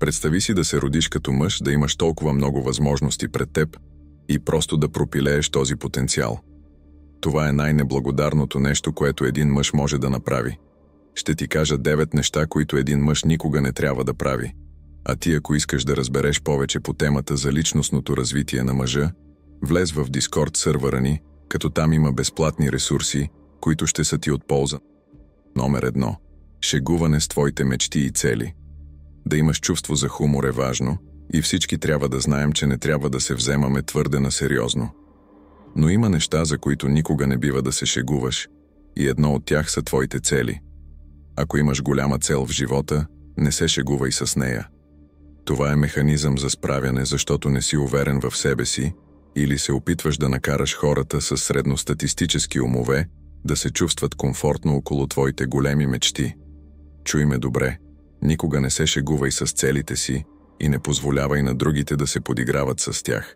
Представи си да се родиш като мъж, да имаш толкова много възможности пред теб и просто да пропилееш този потенциал. Това е най-неблагодарното нещо, което един мъж може да направи. Ще ти кажа 9 неща, които един мъж никога не трябва да прави. А ти, ако искаш да разбереш повече по темата за личностното развитие на мъжа, влез в Discord сървъра ни, като там има безплатни ресурси, които ще са ти от полза. Номер 1. Шегуване с твоите мечти и цели. Да имаш чувство за хумор е важно и всички трябва да знаем, че не трябва да се вземаме твърде на сериозно. Но има неща, за които никога не бива да се шегуваш, и едно от тях са твоите цели. Ако имаш голяма цел в живота, не се шегувай с нея. Това е механизъм за справяне, защото не си уверен в себе си или се опитваш да накараш хората с средностатистически умове да се чувстват комфортно около твоите големи мечти. Чуй ме добре, никога не се шегувай с целите си и не позволявай на другите да се подиграват с тях.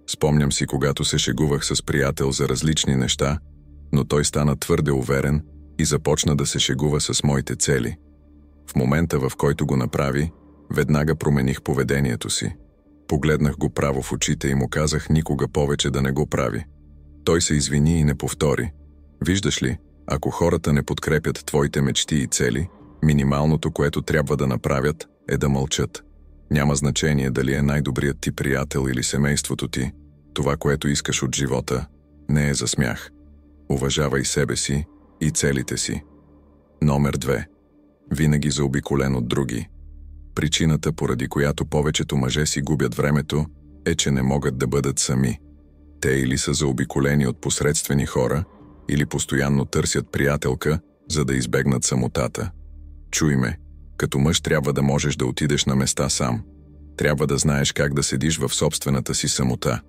Спомням си, когато се шегувах с приятел за различни неща, но той стана твърде уверен и започна да се шегува с моите цели. В момента, в който го направи, веднага промених поведението си. Погледнах го право в очите и му казах никога повече да не го прави. Той се извини и не повтори. Виждаш ли, ако хората не подкрепят твоите мечти и цели, минималното, което трябва да направят, е да мълчат. Няма значение дали е най-добрият ти приятел или семейството ти. Това, което искаш от живота, не е за смях. Уважавай себе си и целите си. Номер 2. Винаги заобиколен от други. Причината, поради която повечето мъже си губят времето, е, че не могат да бъдат сами. Те или са заобиколени от посредствени хора, или постоянно търсят приятелка, за да избегнат самотата. Чуй ме, като мъж трябва да можеш да отидеш на места сам. Трябва да знаеш как да седиш в собствената си самота.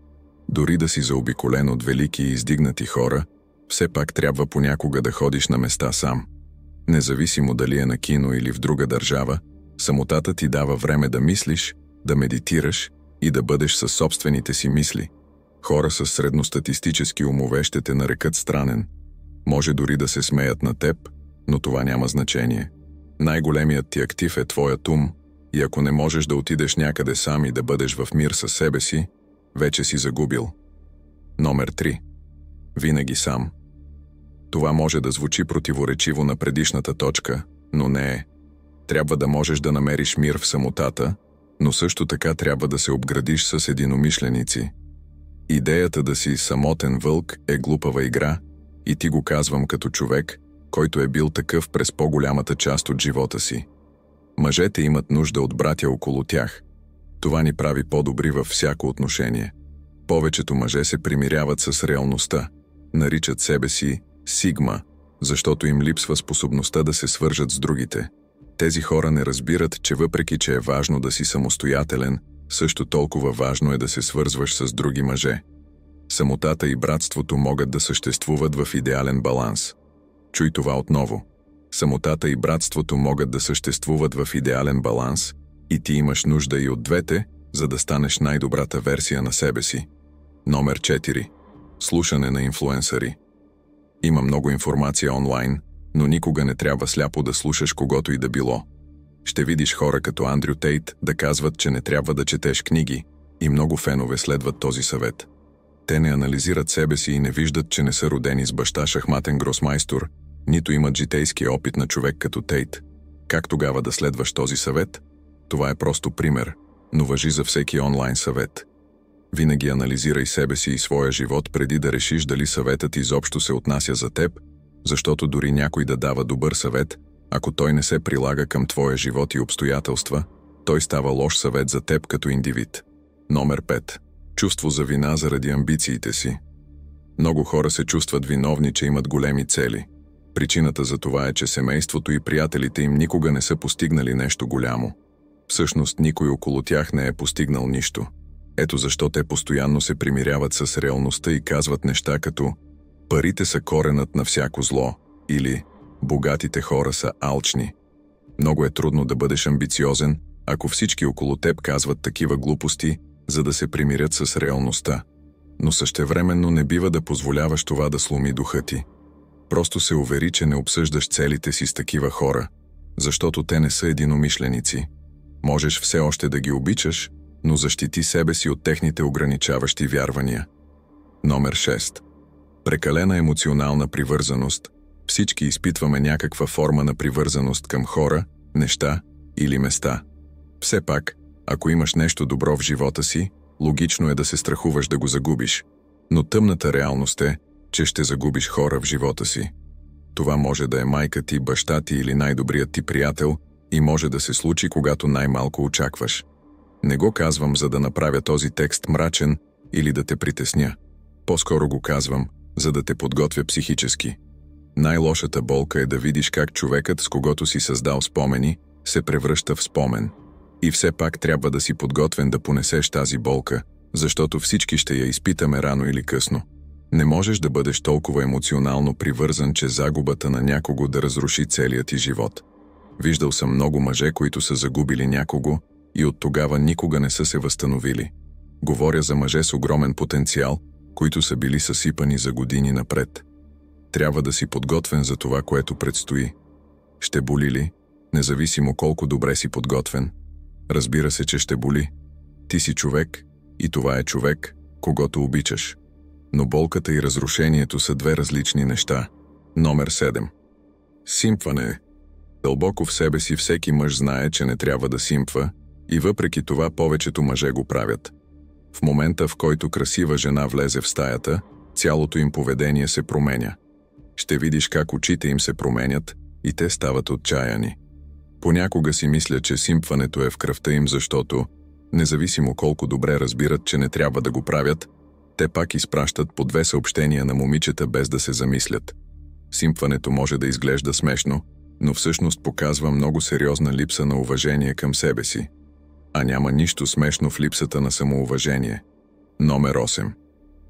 Дори да си заобиколен от велики и издигнати хора, все пак трябва понякога да ходиш на места сам. Независимо дали е на кино или в друга държава, самотата ти дава време да мислиш, да медитираш и да бъдеш със собствените си мисли. Хора с средностатистически умове ще те нарекат странен. Може дори да се смеят на теб, но това няма значение. Най-големият ти актив е твоят ум и ако не можеш да отидеш някъде сам и да бъдеш в мир със себе си, вече си загубил. Номер 3. Винаги сам. Това може да звучи противоречиво на предишната точка, но не е. Трябва да можеш да намериш мир в самотата, но също така трябва да се обградиш с единомишленици. Идеята да си самотен вълк е глупава игра и ти го казвам като човек, който е бил такъв през по-голямата част от живота си. Мъжете имат нужда от братя около тях. Това ни прави по-добри във всяко отношение. Повечето мъже се примиряват с реалността, наричат себе си Сигма, защото им липсва способността да се свържат с другите. Тези хора не разбират, че въпреки че е важно да си самостоятелен, също толкова важно е да се свързваш с други мъже. Самотата и братството могат да съществуват в идеален баланс. Чуй това отново. Самотата и братството могат да съществуват в идеален баланс и ти имаш нужда и от двете, за да станеш най-добрата версия на себе си. Номер 4. Слушане на инфлуенсъри. Има много информация онлайн, но никога не трябва сляпо да слушаш когото и да било. Ще видиш хора като Андрю Тейт да казват, че не трябва да четеш книги, и много фенове следват този съвет. Те не анализират себе си и не виждат, че не са родени с баща шахматен гросмайстор, нито имат житейски опит на човек като Тейт. Как тогава да следваш този съвет? Това е просто пример, но важи за всеки онлайн съвет. Винаги анализирай себе си и своя живот преди да решиш дали съветът изобщо се отнася за теб, защото дори някой да дава добър съвет, ако той не се прилага към твоя живот и обстоятелства, той става лош съвет за теб като индивид. Номер 5. Чувство за вина заради амбициите си. Много хора се чувстват виновни, че имат големи цели. Причината за това е, че семейството и приятелите им никога не са постигнали нещо голямо. Всъщност никой около тях не е постигнал нищо. Ето защо те постоянно се примиряват с реалността и казват неща като «Парите са коренът на всяко зло» или «Богатите хора са алчни». Много е трудно да бъдеш амбициозен, ако всички около теб казват такива глупости, за да се примирят с реалността. Но същевременно не бива да позволяваш това да сломи духа ти. Просто се увери, че не обсъждаш целите си с такива хора, защото те не са единомишленици. Можеш все още да ги обичаш, но защити себе си от техните ограничаващи вярвания. Номер 6. Прекалена емоционална привързаност. Всички изпитваме някаква форма на привързаност към хора, неща или места. Все пак, ако имаш нещо добро в живота си, логично е да се страхуваш да го загубиш. Но тъмната реалност е, че ще загубиш хора в живота си. Това може да е майка ти, баща ти или най-добрият ти приятел и може да се случи, когато най-малко очакваш. Не го казвам, за да направя този текст мрачен или да те притесня. По-скоро го казвам, за да те подготвя психически. Най-лошата болка е да видиш как човекът, с когото си създал спомени, се превръща в спомен. И все пак трябва да си подготвен да понесеш тази болка, защото всички ще я изпитаме рано или късно. Не можеш да бъдеш толкова емоционално привързан, че загубата на някого да разруши целият ти живот. Виждал съм много мъже, които са загубили някого и от тогава никога не са се възстановили. Говоря за мъже с огромен потенциал, които са били съсипани за години напред. Трябва да си подготвен за това, което предстои. Ще боли ли, независимо колко добре си подготвен? Разбира се, че ще боли. Ти си човек и това е човек, когото обичаш. Но болката и разрушението са две различни неща. Номер 7. Симпване. Дълбоко в себе си всеки мъж знае, че не трябва да симпва и въпреки това повечето мъже го правят. В момента, в който красива жена влезе в стаята, цялото им поведение се променя. Ще видиш как очите им се променят и те стават отчаяни. Понякога си мисля, че симпването е в кръвта им, защото, независимо колко добре разбират, че не трябва да го правят, те пак изпращат по 2 съобщения на момичета без да се замислят. Симпването може да изглежда смешно, но всъщност показва много сериозна липса на уважение към себе си. А няма нищо смешно в липсата на самоуважение. Номер 8.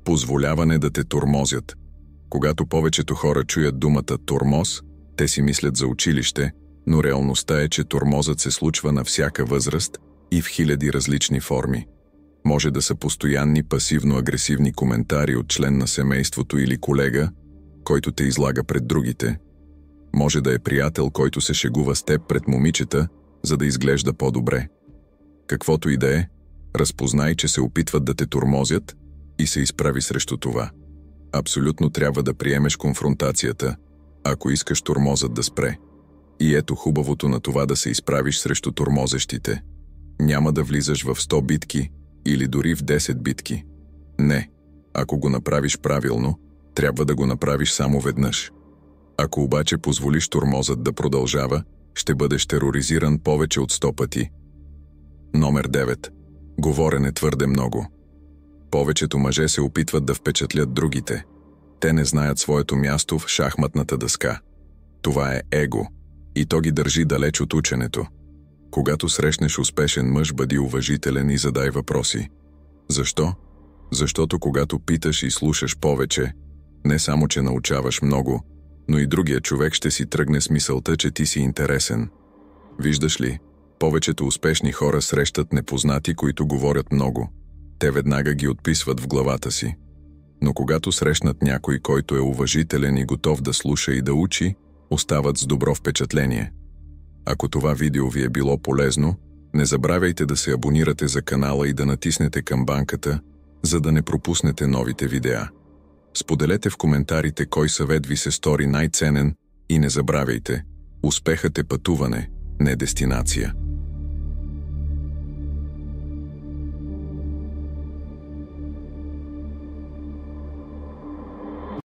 Позволяване да те тормозят. Когато повечето хора чуят думата тормоз, те си мислят за училище, но реалността е, че тормозът се случва на всяка възраст и в хиляди различни форми. Може да са постоянни пасивно-агресивни коментари от член на семейството или колега, който те излага пред другите. Може да е приятел, който се шегува с теб пред момичета, за да изглежда по-добре. Каквото и да е, разпознай, че се опитват да те тормозят и се изправи срещу това. Абсолютно трябва да приемеш конфронтацията, ако искаш тормозът да спре. И ето хубавото на това да се изправиш срещу тормозещите. Няма да влизаш в 100 битки или дори в 10 битки. Не, ако го направиш правилно, трябва да го направиш само веднъж. Ако обаче позволиш тормозът да продължава, ще бъдеш тероризиран повече от 100 пъти. Номер 9. Говорене твърде много. Повечето мъже се опитват да впечатлят другите. Те не знаят своето място в шахматната дъска. Това е его. И то ги държи далеч от ученето. Когато срещнеш успешен мъж, бъди уважителен и задай въпроси. Защо? Защото когато питаш и слушаш повече, не само че научаваш много, но и другия човек ще си тръгне с мисълта, че ти си интересен. Виждаш ли, повечето успешни хора срещат непознати, които говорят много. Те веднага ги отписват в главата си. Но когато срещнат някой, който е уважителен и готов да слуша и да учи, остават с добро впечатление. Ако това видео ви е било полезно, не забравяйте да се абонирате за канала и да натиснете камбанката, за да не пропуснете новите видеа. Споделете в коментарите кой съвет ви се стори най-ценен и не забравяйте, успехът е пътуване, не дестинация.